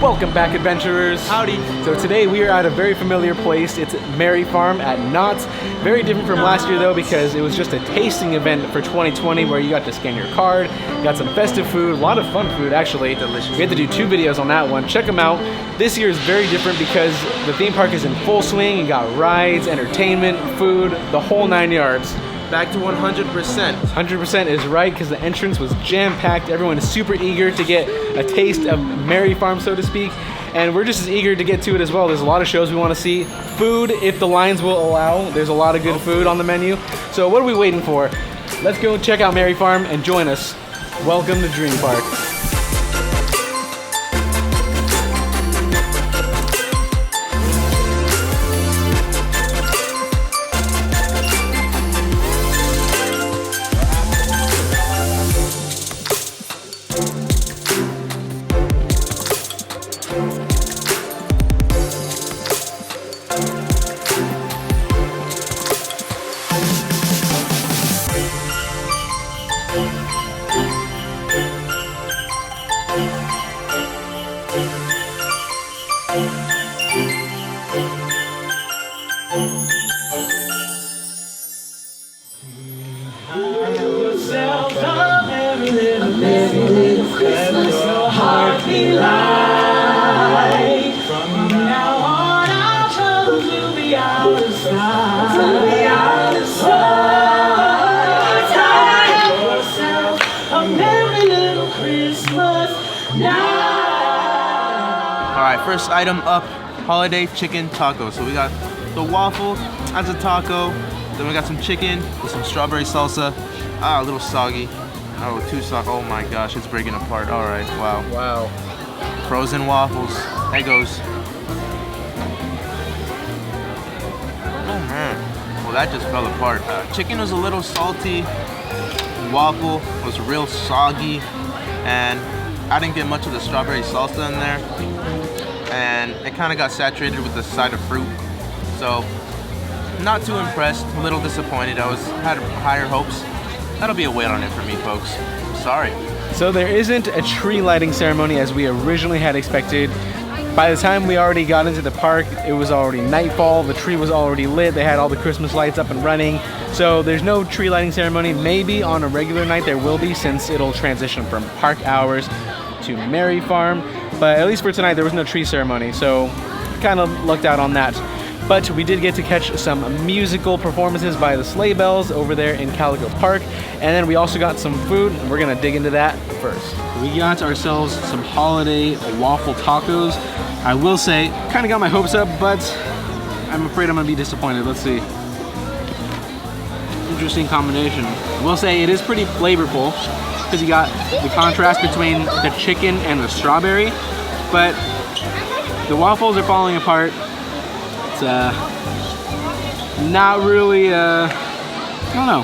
Welcome back, adventurers. Howdy. So today we are at a very familiar place. It's Merry Farm at Knott. Very different from last year though, because it was just a tasting event for 2020 where you got to scan your card, got some festive food, a lot of fun food actually. Delicious. We had to do 2 videos on that one. Check them out. This year is very different because the theme park is in full swing. You got rides, entertainment, food, the whole 9 yards. Back to 100%. 100% is right, because the entrance was jam-packed. Everyone is super eager to get a taste of Merry Farm, so to speak. And we're just as eager to get to it as well. There's a lot of shows we want to see. Food, if the lines will allow. There's a lot of good food on the menu. So what are we waiting for? Let's go check out Merry Farm and join us. Welcome to Dream Park. Alright, first item up, holiday chicken taco. So we got the waffle as a taco, then we got some chicken with some strawberry salsa. Ah, a little soggy. Oh, too soggy. Oh my gosh, it's breaking apart. Alright, wow. Wow. Frozen waffles. There goes. Oh man. Well, that just fell apart. Chicken was a little salty. Waffle was real soggy. And I didn't get much of the strawberry salsa in there. And it kind of got saturated with the side of fruit. So, not too impressed. A little disappointed. Had higher hopes. That'll be a wait on it for me, folks. Sorry. So there isn't a tree lighting ceremony as we originally had expected. By the time we already got into the park, it was already nightfall. The tree was already lit. They had all the Christmas lights up and running. So there's no tree lighting ceremony. Maybe on a regular night there will be, since it'll transition from park hours to Merry Farm. But at least for tonight, there was no tree ceremony. So kind of lucked out on that. But we did get to catch some musical performances by the Sleigh Bells over there in Calico Park. And then we also got some food, and we're gonna dig into that first. We got ourselves some holiday waffle tacos. I will say, kind of got my hopes up, but I'm afraid I'm gonna be disappointed. Let's see. Interesting combination. I will say it is pretty flavorful, because you got the contrast between the chicken and the strawberry, but the waffles are falling apart. It's not really, I don't know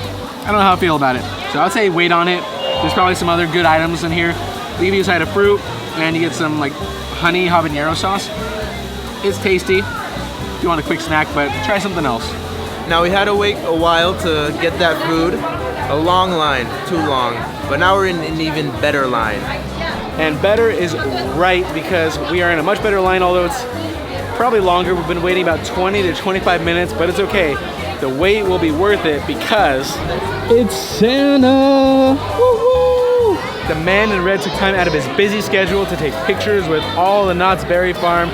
how I feel about it. So I'd say wait on it. There's probably some other good items in here. They give you a side of fruit, and you get some like honey habanero sauce. It's tasty if you want a quick snack, but try something else. Now we had to wait a while to get that food. A long line, too long. But now we're in an even better line. And better is right, because we are in a much better line, although it's probably longer. We've been waiting about 20 to 25 minutes, but it's okay. The wait will be worth it because it's Santa! Woo-hoo! The man in red took time out of his busy schedule to take pictures with all the Knott's Berry Farm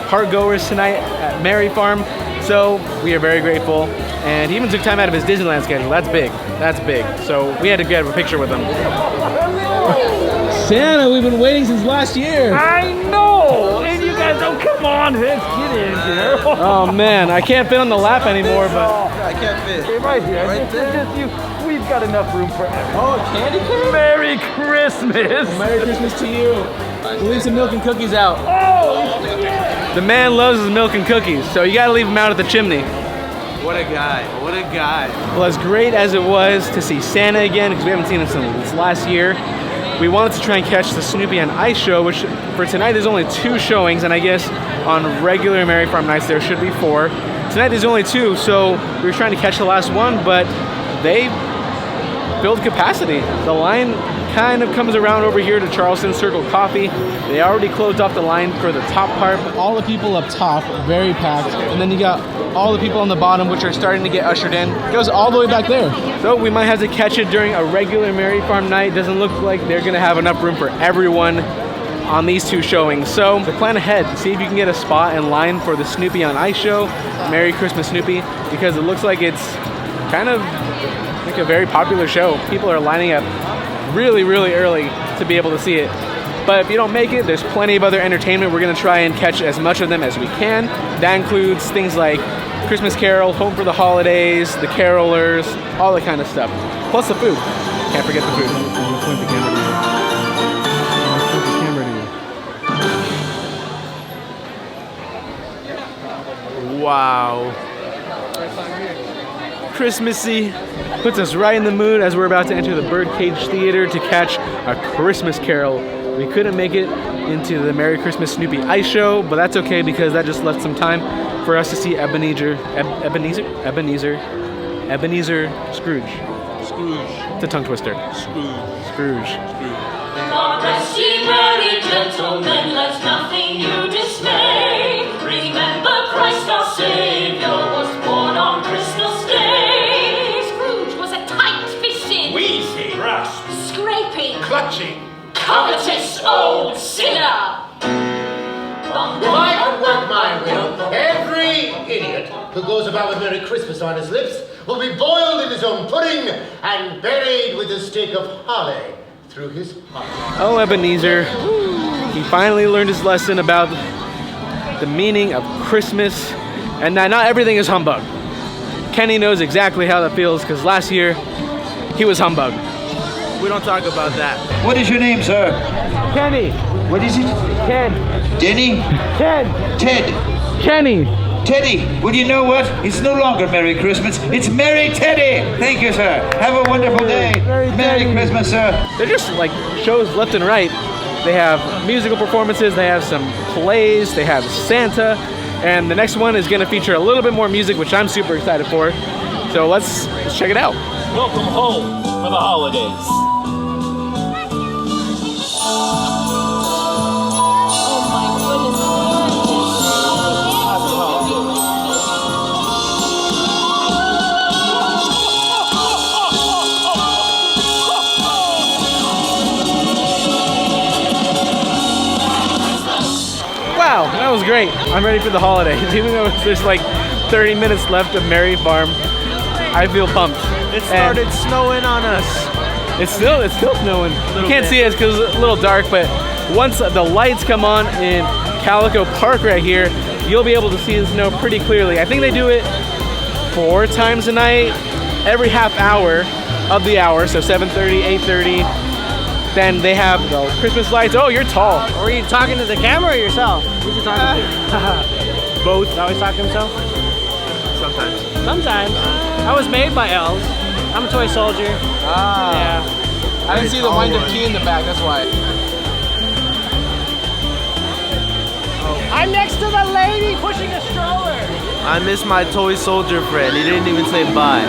park goers tonight at Merry Farm. So we are very grateful. And he even took time out of his Disneyland schedule. That's big. That's big. So we had to get a picture with him. Santa, we've been waiting since last year. I know! And you guys, oh, come on, let's get in here. Oh man, I can't fit on the lap anymore, but I can't fit. Okay, right here. Right there. Just you. We've got enough room for everyone. oh, candy cane? Merry Christmas! Merry Christmas to you. We'll leave some milk and cookies out. Oh, yeah. The man loves his milk and cookies, so you gotta leave him out at the chimney. What a guy. What a guy. Well, as great as it was to see Santa again, because we haven't seen him since last year, we wanted to try and catch the Snoopy Ice Show, which for tonight there's only 2 showings, and I guess on regular Merry Farm nights there should be 4. Tonight there's only 2, so we were trying to catch the last one, but they filled capacity. The line kind of comes around over here to Charleston Circle Coffee. They already closed off the line for the top part. All the people up top, very packed. And then you got all the people on the bottom, which are starting to get ushered in. It goes all the way back there. So we might have to catch it during a regular Merry Farm night. Doesn't look like they're gonna have enough room for everyone on these two showings. So plan ahead, see if you can get a spot in line for the Snoopy on Ice Show, Merry Christmas Snoopy, because it looks like it's kind of like a very popular show. People are lining up really, really early to be able to see it. But if you don't make it, there's plenty of other entertainment. We're gonna try and catch as much of them as we can. That includes things like Christmas Carol, Home for the Holidays, the Carolers, all that kind of stuff. Plus the food. Can't forget the food. Point the camera to you. Wow. Christmassy. Puts us right in the mood as we're about to enter the Birdcage Theater to catch a Christmas Carol. We couldn't make it into the Merry Christmas Snoopy Ice Show, but that's okay because that just left some time for us to see Ebenezer Scrooge. It's a tongue twister. Scrooge. God rest ye merry gentlemen, let nothing you dismay. Remember Christ our Savior was born on Christmas Day. Scrooge was a tight-fisted, Wheezy, rust, scraping, clutching, covetous old sinner. If I could work my will, every idiot who goes about with Merry Christmas on his lips will be boiled in his own pudding and buried with a stick of holly through his heart. Oh, Ebenezer. He finally learned his lesson about the meaning of Christmas and that not everything is humbug. Kenny knows exactly how that feels because last year he was humbug. We don't talk about that. What is your name, sir? Kenny. What is it? Ken. Denny? Ken. Ted? Kenny. Teddy? Well, you know what? It's no longer Merry Christmas. It's Merry Teddy. Thank you, sir. Have a wonderful day. Merry Christmas, sir. They're just like shows left and right. They have musical performances, they have some plays, they have Santa, and the next one is going to feature a little bit more music, which I'm super excited for. So let's check it out. welcome home for the holidays. Wow, that was great. I'm ready for the holidays. Even though there's like 30 minutes left of Merry Farm, I feel pumped. It started snowing on us. It's still snowing. You can't see it because it's a little dark, but once the lights come on in Calico Park right here, you'll be able to see the snow pretty clearly. I think they do it 4 times a night, every half hour of the hour, so 7:30, 8:30. Then they have the Christmas lights. Oh, you're tall. Were you talking to the camera or yourself? Who's you talking to? Both. He's always talking to himself? Sometimes. Sometimes. I was made by elves. I'm a toy soldier. Ah. Yeah. I didn't see the wind-up key in the back, that's why. I'm next to the lady pushing a stroller. I miss my toy soldier friend. He didn't even say bye.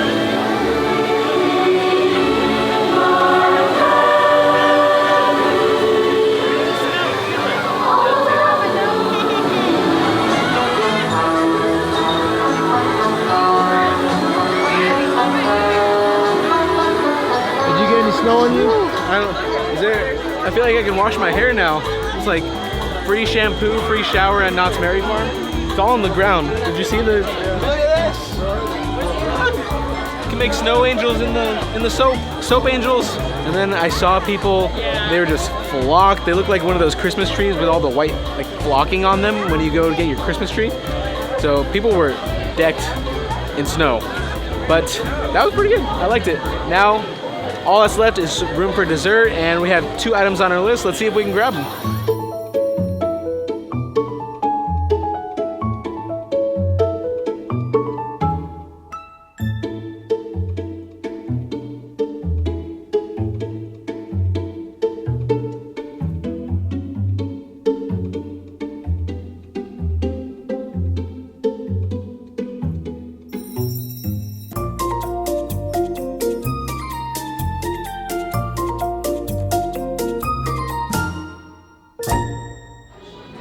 Snow on you? I feel like I can wash my hair now. It's like free shampoo, free shower at Knott's Merry Farm. It's all on the ground. Did you see the? Look at this. You can make snow angels in the soap angels. And then I saw people. They were just flocked. They look like one of those Christmas trees with all the white like flocking on them when you go to get your Christmas tree. So people were decked in snow. But that was pretty good. I liked it. Now. All that's left is room for dessert, and we have 2 items on our list. Let's see if we can grab them.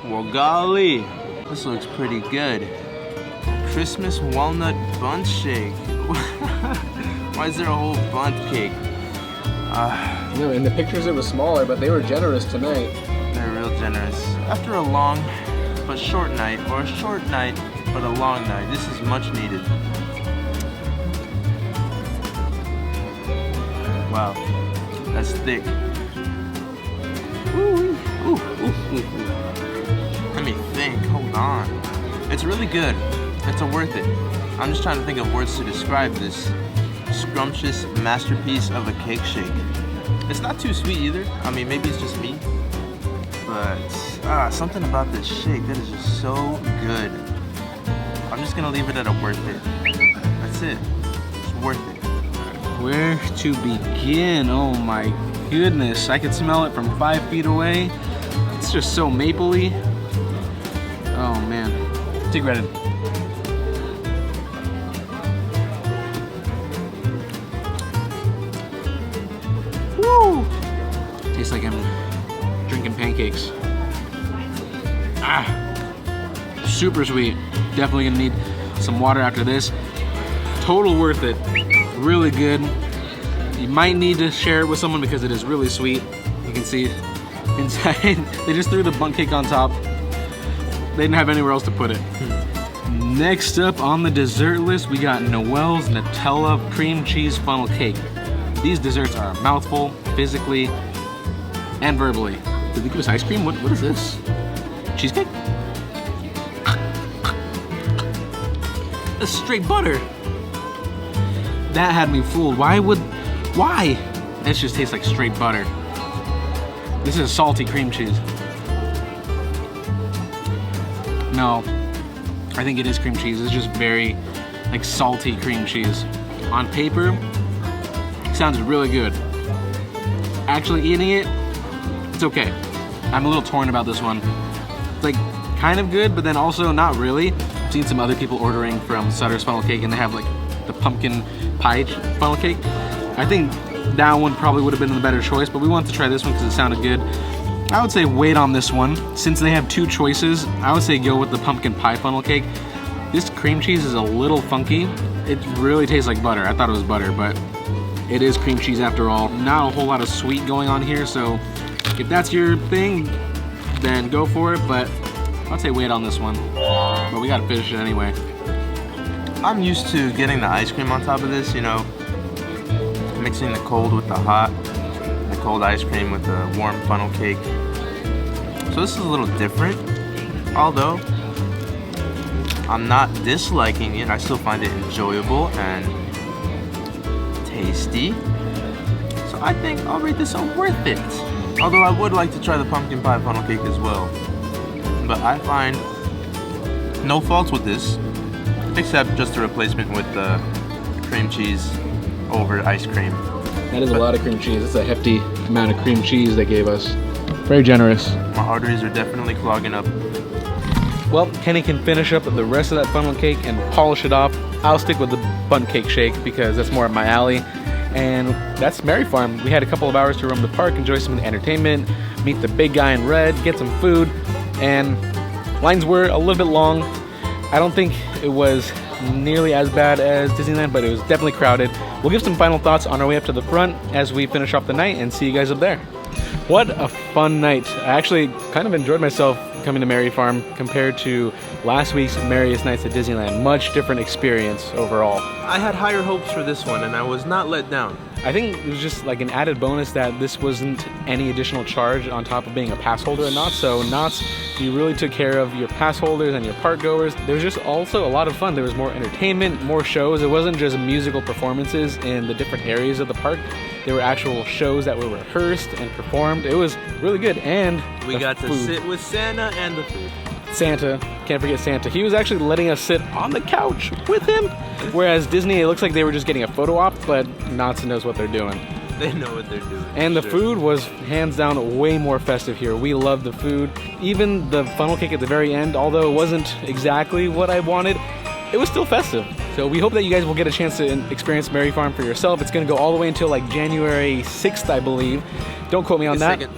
Well, golly, this looks pretty good. Christmas walnut bundt shake. Why is there a whole bundt cake? No, in the pictures it was smaller, but they were generous tonight. They're real generous. After a long but short night, or a short night but a long night, this is much needed. Wow, that's thick. Ooh, ooh, ooh, ooh. Let me think, hold on. It's really good. It's worth it. I'm just trying to think of words to describe this scrumptious masterpiece of a cake shake. It's not too sweet either. I mean, maybe it's just me. But something about this shake that is just so good. I'm just gonna leave it at a worth it. That's it. It's worth it. Where to begin? Oh my goodness. I can smell it from 5 feet away. It's just so mapley. Oh man. Take right in. Woo! Tastes like I'm drinking pancakes. Super sweet. Definitely gonna need some water after this. Total worth it. Really good. You might need to share it with someone because it is really sweet. You can see inside. They just threw the bundt cake on top. They didn't have anywhere else to put it. Next up on the dessert list, we got Noels Nutella cream cheese funnel cake. These desserts are a mouthful, physically and verbally. Did they give us ice cream? What is this? Cheesecake? That's straight butter. That had me fooled. Why? It just tastes like straight butter. This is salty cream cheese. No, I think it is cream cheese. It's just very like salty cream cheese. On paper, it sounds really good. Actually eating it, it's okay. I'm a little torn about this one. It's like kind of good, but then also not really. I've seen some other people ordering from Sutter's funnel cake and they have like the pumpkin pie funnel cake. I think that one probably would have been the better choice, but we wanted to try this one because it sounded good. I would say wait on this one. Since they have 2 choices, I would say go with the pumpkin pie funnel cake. This cream cheese is a little funky. It really tastes like butter. I thought it was butter, but it is cream cheese after all. Not a whole lot of sweet going on here, so if that's your thing, then go for it, but I'd say wait on this one. But we gotta finish it anyway. I'm used to getting the ice cream on top of this, you know, mixing the cold with the hot, the cold ice cream with the warm funnel cake. So this is a little different, although I'm not disliking it. I still find it enjoyable and tasty. So I think I'll rate this a worth it. Although I would like to try the pumpkin pie funnel cake as well. But I find no faults with this, except just a replacement with the cream cheese over ice cream. That is a lot of cream cheese. It's a hefty amount of cream cheese they gave us. Very generous. My arteries are definitely clogging up. Well, Kenny can finish up the rest of that funnel cake and polish it off. I'll stick with the bundt cake shake because that's more up my alley. And that's Merry Farm. We had a couple of hours to roam the park, enjoy some entertainment, meet the big guy in red, get some food, and lines were a little bit long. I don't think it was nearly as bad as Disneyland, but it was definitely crowded. We'll give some final thoughts on our way up to the front as we finish off the night and see you guys up there. What a fun night. I actually kind of enjoyed myself coming to Merry Farm compared to last week's Merriest Nites at Disneyland. Much different experience overall. I had higher hopes for this one and I was not let down. I think it was just like an added bonus that this wasn't any additional charge on top of being a pass holder at Knott. So Knott's, you really took care of your pass holders and your park goers. There was just also a lot of fun. There was more entertainment, more shows. It wasn't just musical performances in the different areas of the park. There were actual shows that were rehearsed and performed. It was really good. And we got to sit with Santa and the food. Santa, can't forget Santa. He was actually letting us sit on the couch with him. Whereas Disney, it looks like they were just getting a photo op, but Knott's knows what they're doing. They know what they're doing. And the food was hands down way more festive here. We loved the food. Even the funnel cake at the very end, although it wasn't exactly what I wanted, it was still festive. So we hope that you guys will get a chance to experience Merry Farm for yourself. It's going to go all the way until like January 6th, I believe. Don't quote me on that.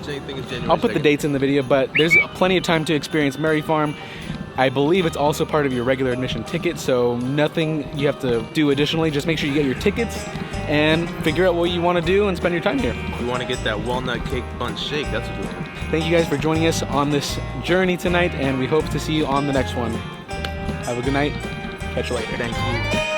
Same thing as January I'll put the 2nd. dates in the video, but there's plenty of time to experience Merry Farm. I believe it's also part of your regular admission ticket, so nothing you have to do additionally. Just make sure you get your tickets and figure out what you want to do and spend your time here. You want to get that walnut cake bunch shake, that's what you want. Thank you guys for joining us on this journey tonight, and we hope to see you on the next one. Have a good night. Catch you later. Thank you.